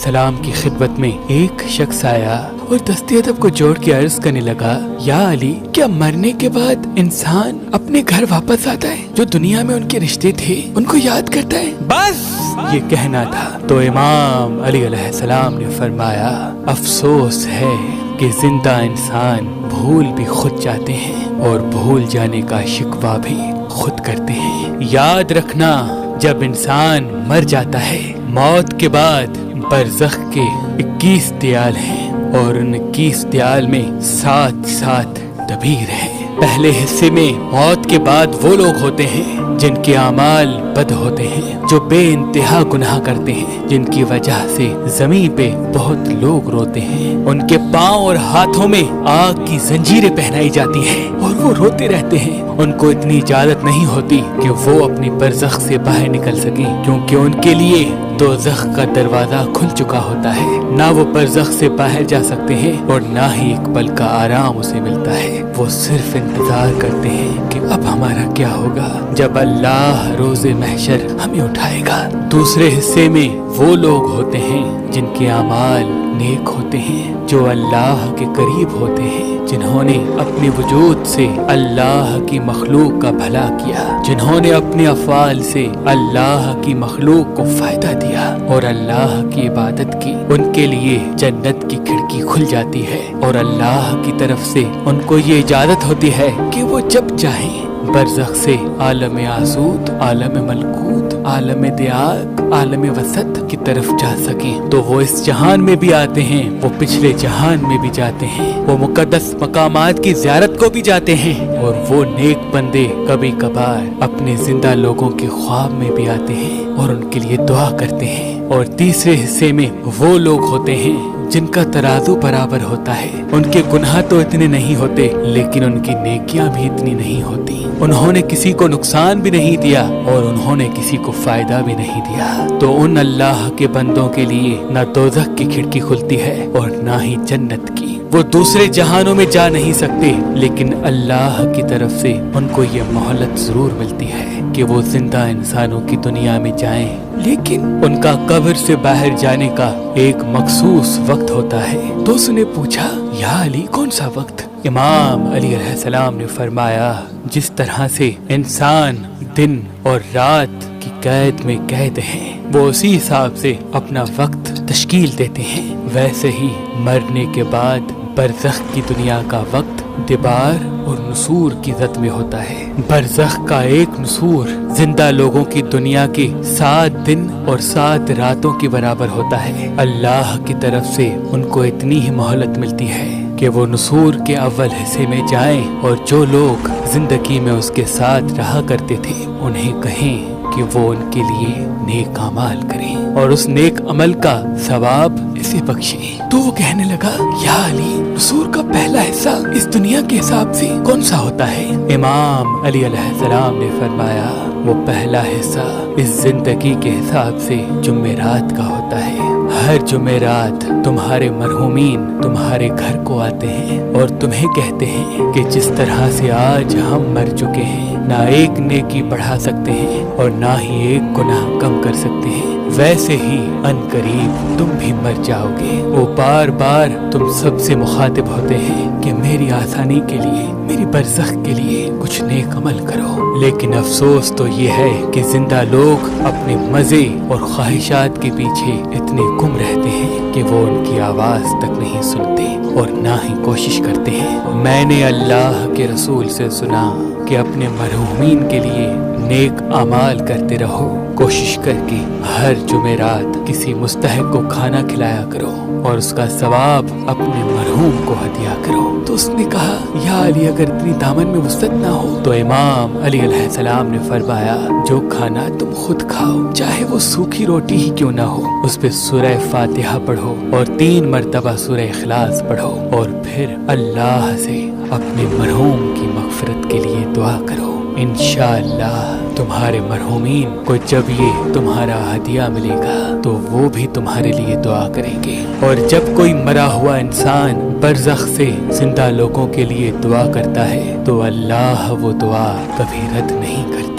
السلام کی خدمت میں ایک شخص آیا اور دست ادب کو جوڑ کے عرض کرنے لگا، یا علی، کیا مرنے کے بعد انسان اپنے گھر واپس آتا ہے؟ جو دنیا میں ان کے رشتے تھے ان کو یاد کرتا ہے؟ بس یہ کہنا تھا۔ تو امام علی علیہ السلام نے فرمایا، افسوس ہے کہ زندہ انسان بھول بھی خود جاتے ہیں اور بھول جانے کا شکوہ بھی خود کرتے ہیں۔ یاد رکھنا، جب انسان مر جاتا ہے، موت کے بعد برزخ کے 21 دیال ہیں اور ان 21 دیال میں 7 دبیر ہیں۔ پہلے حصے میں موت کے بعد وہ لوگ ہوتے ہیں جن کے اعمال بد ہوتے ہیں، جو بے انتہا گناہ کرتے ہیں، جن کی وجہ سے زمین پہ بہت لوگ روتے ہیں۔ ان کے پاؤں اور ہاتھوں میں آگ کی زنجیریں پہنائی جاتی ہیں اور وہ روتے رہتے ہیں۔ ان کو اتنی اجازت نہیں ہوتی کہ وہ اپنی برزخ سے باہر نکل سکیں، کیونکہ ان کے لیے دوزخ کا دروازہ کھل چکا ہوتا ہے۔ نہ وہ برزخ سے باہر جا سکتے ہیں اور نہ ہی ایک پل کا آرام اسے ملتا ہے۔ وہ صرف انتظار کرتے ہیں کہ اب ہمارا کیا ہوگا جب اللہ روز محشر ہمیں اٹھائے گا۔ دوسرے حصے میں وہ لوگ ہوتے ہیں جن کے اعمال نیک ہوتے ہیں، جو اللہ کے قریب ہوتے ہیں، جنہوں نے اپنے وجود سے اللہ کی مخلوق کا بھلا کیا، جنہوں نے اپنے افعال سے اللہ کی مخلوق کو فائدہ دیا اور اللہ کی عبادت کی۔ ان کے لیے جنت کی کھڑکی کھل جاتی ہے اور اللہ کی طرف سے ان کو یہ اجازت ہوتی ہے کہ وہ جب چاہیں برزخ سے عالم آسود، عالم ملکوت، عالم دیاگ، عالم وسط کی طرف جا سکیں۔ تو وہ اس جہان میں بھی آتے ہیں، وہ پچھلے جہان میں بھی جاتے ہیں، وہ مقدس مقامات کی زیارت کو بھی جاتے ہیں، اور وہ نیک بندے کبھی کبھار اپنے زندہ لوگوں کے خواب میں بھی آتے ہیں اور ان کے لیے دعا کرتے ہیں۔ اور تیسرے حصے میں وہ لوگ ہوتے ہیں جن کا ترازو برابر ہوتا ہے۔ ان کے گناہ تو اتنے نہیں ہوتے، لیکن ان کی نیکیاں بھی اتنی نہیں ہوتی۔ انہوں نے کسی کو نقصان بھی نہیں دیا اور انہوں نے کسی کو فائدہ بھی نہیں دیا۔ تو ان اللہ کے بندوں کے لیے نہ دوزخ کی کھڑکی کھلتی ہے اور نہ ہی جنت کی۔ وہ دوسرے جہانوں میں جا نہیں سکتے، لیکن اللہ کی طرف سے ان کو یہ مہلت ضرور ملتی ہے کہ وہ زندہ انسانوں کی دنیا میں جائیں، لیکن ان کا قبر سے باہر جانے کا ایک مخصوص وقت ہوتا ہے۔ تو اس نے پوچھا، یا علی، کون سا وقت؟ امام علی علیہ السلام نے فرمایا، جس طرح سے انسان دن اور رات کی قید میں قید ہیں، وہ اسی حساب سے اپنا وقت تشکیل دیتے ہیں، ویسے ہی مرنے کے بعد برزخ کی دنیا کا وقت دبار اور نسور کی ذات میں ہوتا ہے۔ برزخ کا ایک نسور زندہ لوگوں کی دنیا کے 7 دن اور 7 راتوں کے برابر ہوتا ہے۔ اللہ کی طرف سے ان کو اتنی ہی مہلت ملتی ہے کہ وہ نسور کے اول حصے میں جائیں، اور جو لوگ زندگی میں اس کے ساتھ رہا کرتے تھے انہیں کہیں کہ وہ ان کے لیے نیک اعمال کریں اور اس نیک عمل کا ثواب اسے بخشیں۔ تو وہ کہنے لگا، یا علی، نسور کا پہلا حصہ اس دنیا کے حساب سے کون سا ہوتا ہے؟ امام علی علیہ السلام نے فرمایا، وہ پہلا حصہ اس زندگی کے حساب سے جمعرات کا ہوتا ہے۔ ہر جمعرات تمہارے مرحومین تمہارے گھر کو آتے ہیں اور تمہیں کہتے ہیں کہ جس طرح سے آج ہم مر چکے ہیں، نہ ایک نیکی بڑھا سکتے ہیں اور نہ ہی ایک گناہ کم کر سکتے ہیں، ویسے ہی ان قریب تم بھی مر جاؤ گے۔ وہ بار بار تم سب سے مخاطب ہوتے ہیں کہ میری آسانی کے لیے، میری برزخ کے لیے کچھ نیک عمل کرو، لیکن افسوس تو یہ ہے کہ زندہ لوگ اپنے مزے اور خواہشات کے پیچھے اتنے گم رہتے ہیں کہ وہ ان کی آواز تک نہیں سنتے اور نہ ہی کوشش کرتے ہیں۔ میں نے اللہ کے رسول سے سنا کہ اپنے مرحومین کے لیے نیک اعمال کرتے رہو، کوشش کر کے ہر جمعرات کسی مستحق کو کھانا کھلایا کرو اور اس کا ثواب اپنے مرحوم کو ہدیہ کرو۔ تو اس نے کہا، یا علی، اگر اتنی دامن میں وسعت نہ ہو تو امام علی علیہ السلام نے فرمایا، جو کھانا تم خود کھاؤ، چاہے وہ سوکھی روٹی ہی کیوں نہ ہو، اس پہ سورہ فاتحہ پڑھو اور 3 مرتبہ سورہ اخلاص پڑھو، اور پھر اللہ سے اپنے مرحوم کی مغفرت کے لیے دعا کرو۔ انشاءاللہ تمہارے مرحومین کو جب یہ تمہارا ہدیہ ملے گا تو وہ بھی تمہارے لیے دعا کریں گے۔ اور جب کوئی مرا ہوا انسان برزخ سے زندہ لوگوں کے لیے دعا کرتا ہے تو اللہ وہ دعا کبھی رد نہیں کرتا۔